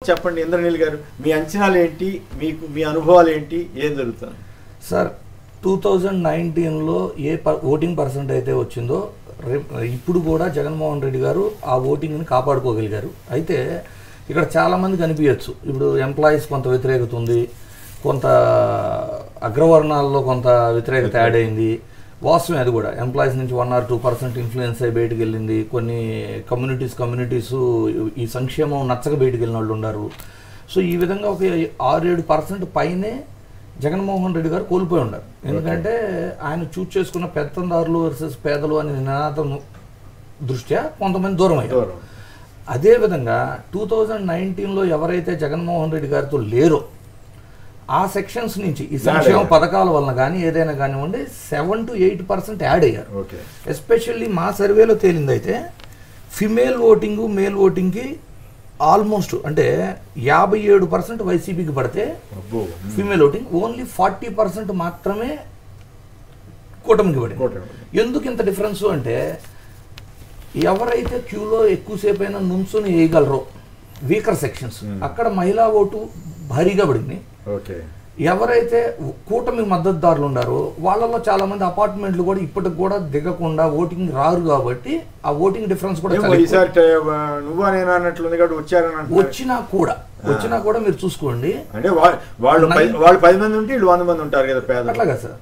చెప్పండి ఇంద్రనీల్ గారు, మీ అంచనాలు ఏంటి, మీకు మీ అనుభవాలు ఏంటి, ఏం జరుగుతుంది సార్? 2019లో ఓటింగ్ పర్సెంట్ అయితే వచ్చిందో ఇప్పుడు కూడా జగన్మోహన్ రెడ్డి గారు ఆ ఓటింగ్ని కాపాడుకోగలిగారు. అయితే ఇక్కడ చాలామంది కనిపించచ్చు, ఇప్పుడు ఎంప్లాయీస్ కొంత వ్యతిరేకత ఉంది, కొంత అగ్రవర్ణాల్లో కొంత వ్యతిరేకత యాడ్ అయింది. వాస్తవం అది కూడా, ఎంప్లాయీస్ నుంచి 1 or 2% ఇన్ఫ్లుయెన్స్ అయ్యి బయటకు వెళ్ళింది. కొన్ని కమ్యూనిటీస్ ఈ సంక్షేమం నచ్చక బయటకు వెళ్ళిన వాళ్ళు ఉన్నారు. సో ఈ విధంగా ఒక 6-7% పైనే జగన్మోహన్ రెడ్డి గారు కోల్పోయి ఉన్నారు. ఎందుకంటే ఆయన చూస్ చేసుకున్న పెత్తందారులు వర్సెస్ పేదలు అనే నినాదం దృష్ట్యా కొంతమంది దూరం అయ్యారు. అదేవిధంగా 2019లో ఎవరైతే జగన్మోహన్ రెడ్డి గారితో లేరో ఆ సెక్షన్స్ నుంచి ఈ సంక్షేమ పథకాల వలన కానీ ఏదైనా కానివ్వండి 7 to 8% యాడ్ అయ్యారు. ఎస్పెషల్లీ మా సర్వేలో తేలిందైతే ఫిమేల్ ఓటింగ్ మేల్ ఓటింగ్కి ఆల్మోస్ట్ అంటే 57% వైసీపీకి పడితే ఫీమేల్ ఓటింగ్ ఓన్లీ 40% మాత్రమే కూటమికి పడింది. ఎందుకు ఇంత డిఫరెన్స్ అంటే ఎవరైతే క్యూలో ఎక్కువసేపు అయినా నుంచుని వేయగలరో వీకర్ సెక్షన్స్ అక్కడ మహిళా ఓటు భారీగా పడింది. ఎవరైతే కూటమి మద్దతుదారులు ఉన్నారో వాళ్ళలో చాలా మంది అపార్ట్మెంట్లు కూడా ఇప్పటికి కూడా దిగకుండా ఓటింగ్ రారు కాబట్టి ఆ ఓటింగ్ డిఫరెన్స్ కూడా వచ్చినా కూడా మీరు చూసుకోండి, అంటే వాళ్ళు 10 మంది ఉంటే 100 మంది ఉంటారు కదా అట్లాగా సార్.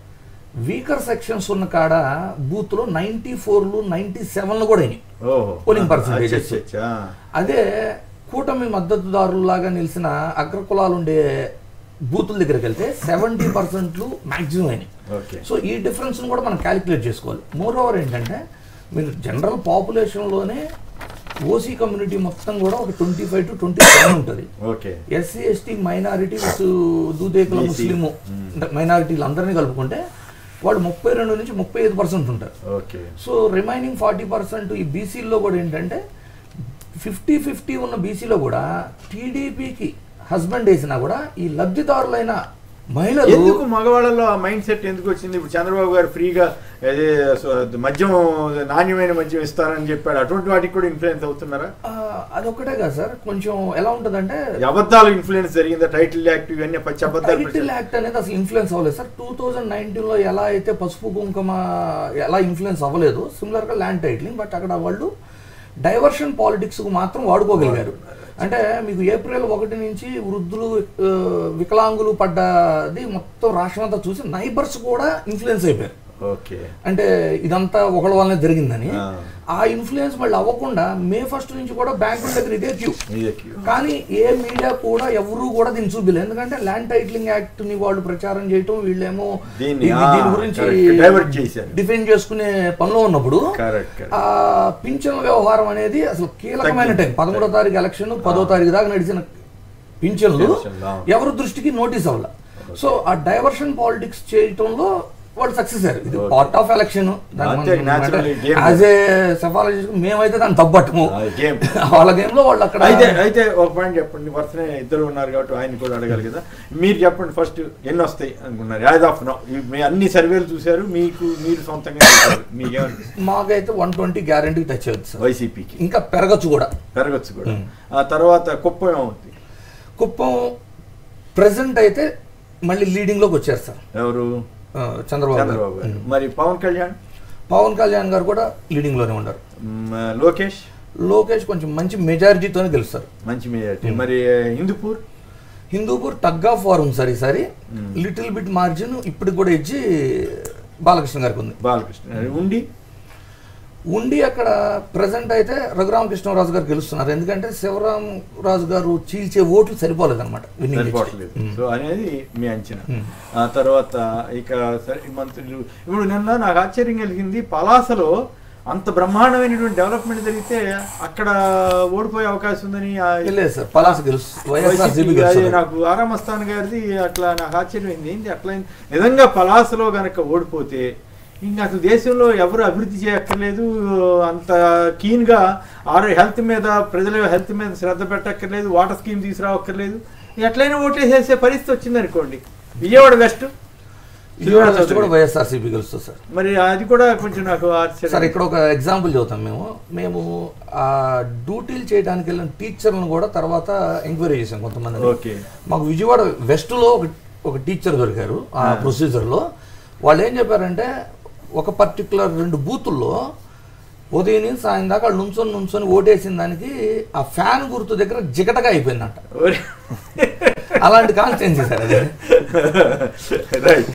వీకర్ సెక్షన్స్ ఉన్న కాడ బూత్ లో 94లు 97లు కూడా అయినాయి పోలింగ్ పర్సెంటేజెస్. అదే కూటమి మద్దతుదారులాగా నిలిచిన అగ్రకులాలు ఉండే బూతుల దగ్గరికి వెళ్తే 70% మ్యాక్సిమం అయినాయి. సో ఈ డిఫరెన్స్ కూడా మనం క్యాలిక్యులేట్ చేసుకోవాలి. మోర్ ఓవర్ ఏంటంటే మీరు జనరల్ పాపులేషన్లోనే ఓసీ కమ్యూనిటీ మొత్తం కూడా ఒక 25 to 27 ఉంటుంది. SC ST minority Dudekula Muslim మైనారిటీలు అందరినీ కలుపుకుంటే వాళ్ళు 32 నుంచి 35% ఉంటారు. సో రిమైనింగ్ 40% ఈ బీసీల్లో కూడా ఏంటంటే 50-50 ఉన్న బీసీలో కూడా టీడీపీకి హస్బెండ్ వేసినా కూడా ఈ లబ్ధిదారులైన మహిళలు ఎందుకు మగవాళ్ళలో ఆ మైండ్ సెట్ ఎందుకు వచ్చింది? ఇప్పుడు చంద్రబాబు గారు ఫ్రీగా అదే మద్యం నాణ్యమైన మద్యం ఇస్తారని చెప్పాడు, అటువంటి వాటికి కూడా ఇన్ఫ్లుయెన్స్ అవుతున్నారా? అదొక్కటే కదా సార్, కొంచెం ఎలా ఉంటుందంటే అబద్ధాలు ఇన్ఫ్లుయెన్స్ జరిగిందా? టైటిల్ యాక్ట్ ఇవన్నీ టైటిల్ యాక్ట్ అనేది అసలు ఇన్ఫ్లుయెన్స్ అవ్వలేదు సార్. 2019లో ఎలా అయితే పసుపు కుంకుమ ఎలా ఇన్ఫ్లుయెన్స్ అవ్వలేదు, సిమిలర్గా ల్యాండ్ టైటిలింగ్, బట్ అక్కడ వాళ్ళు డైవర్షన్ పాలిటిక్స్కు మాత్రం వాడుకోగలిగారు. అంటే మీకు April 1 నుంచి వృద్ధులు వికలాంగులు పడ్డది మొత్తం రాష్ట్రం అంతా చూసి నైబర్స్ కూడా ఇన్ఫ్లుయెన్స్ అయిపోయారు. అంటే ఇదంతా ఒకళ్ళ వల్లనే జరిగిందని. ఆ ఇన్ఫ్లుయెన్స్ మళ్ళీ అవ్వకుండా May 1 నుంచి కూడా బ్యాంకుల దగ్గర ఇదే క్యూ. కానీ ఏ మీడియా కూడా ఎవరు కూడా దీన్ని చూపిలేదు. ఎందుకంటే ల్యాండ్ టైటిలింగ్ యాక్ట్ ని వాళ్ళు ప్రచారం చేయటం, వీళ్ళేమో దీని గురించి డిఫెండ్ చేసుకునే పనిలో ఉన్నప్పుడు ఆ పింఛన్ వ్యవహారం అనేది అసలు కీలకమైన టైం. 11వ తారీఖు ఎలక్షన్, 10వ తారీఖు దాకా నడిచిన పింఛన్లు ఎవరి దృష్టికి నోటీస్ అవ్వాలి. సో ఆ డైవర్షన్ పాలిటిక్స్ చేయటంలో వాళ్ళు సక్సెస్ అయ్యారు. ఇది part of election. As a psephologist మేమైతే దాన్ని తప్పట్టము, వాళ్ళ గేమ్ లో వాళ్ళు అక్కడ. అయితే ఒక పాయింట్ చెప్పండి, వరుసనే ఇద్దరు ఉన్నారు కాబట్టి ఆయన కూడా అడగాలి కదా. మీరు చెప్పండి ఫస్ట్, ఎన్ని వస్తాయి అనుకున్నారు యాజ్ ఆఫ్ నౌ? మీ అన్ని సర్వేలు చూసారు, మీరు సొంతంగా మాకైతే 120 గ్యారంటీ టచ్ అవుతుంది సార్. వైసీపీకి ఇంకా పెరగచ్చు కూడా. ఆ తర్వాత కుప్పం ఏమవుతుంది? కుప్పం ప్రెసెంట్ అయితే మళ్ళీ లీడింగ్ లోకి వచ్చారు సార్. ఎవరు? చంద్రబాబు. మరి పవన్ కళ్యాణ్ గారు కూడా లీడింగ్ లోనే ఉన్నారు. లోకేష్ కొంచెం మంచి మెజారిటీతోనే గెలుస్తారు. మంచి మెజారిటీ. మరి హిందూపూర్ టగ్ ఆఫ్ వార్ ఉంది సార్ ఈసారి. లిటిల్ బిట్ మార్జిన్ ఇప్పటికి కూడా ఇచ్చి బాలకృష్ణ గారికి ఉంది. ఉండి అక్కడ ప్రజెంట్ అయితే రఘురామకృష్ణరాజు గారు గెలుస్తున్నారు. ఎందుకంటే శివరామరాజు గారు చీల్చే ఓట్లు సరిపోలేదు అనమాట. సో అనేది మీ అంచనా. ఆ తర్వాత ఇక మంత్రులు, ఇప్పుడు నిన్న నాకు ఆశ్చర్యం కలిగింది, పలాసలో అంత బ్రహ్మాండమైనటువంటి డెవలప్మెంట్ జరిగితే అక్కడ ఓడిపోయే అవకాశం ఉందని నాకు ఆరామస్థాన్ గారిది అట్లా నాకు ఆశ్చర్యమైంది. ఏంటి అట్లా? నిజంగా పలాసలో గనక ఓడిపోతే ఇంకా అసలు దేశంలో ఎవరు అభివృద్ధి చేయక్కర్లేదు, అంత కీన్గా హెల్త్ మీద, ప్రజల హెల్త్ మీద శ్రద్ధ పెట్టక్కర్లేదు, వాటర్ స్కీమ్ తీసుకురావక్కర్లేదు, ఎట్లయినా ఓట్లేసేసే పరిస్థితి వచ్చింది అనుకోండి. విజయవాడ వెస్ట్ విజయవాడ వెస్ట్ కూడా వైఎస్ఆర్సీపీ గెలుస్తుంది సార్. మరి అది కూడా కొంచెం నాకు ఆశ్చర్యం. సార్ ఇక్కడ ఒక ఎగ్జాంపుల్ చెబుతాం. మేము ఆ డ్యూటీలు చేయడానికి వెళ్ళిన టీచర్లను కూడా తర్వాత ఎంక్వైరీ చేసాం కొంతమంది. మాకు విజయవాడ వెస్ట్లో ఒక టీచర్ దొరికారు ఆ ప్రొసీజర్లో. వాళ్ళు ఏం చెప్పారంటే ఒక పర్టికులర్ 2 బూతుల్లో ఉదయం నుంచి సాయం దాకా వాళ్ళు నుంచొని ఓటేసిన దానికి ఆ ఫ్యాన్ గుర్తు దగ్గర జిగటగా అయిపోయిందంట. అలాంటి కాన్స్టిట్యున్సీ సార్ అది.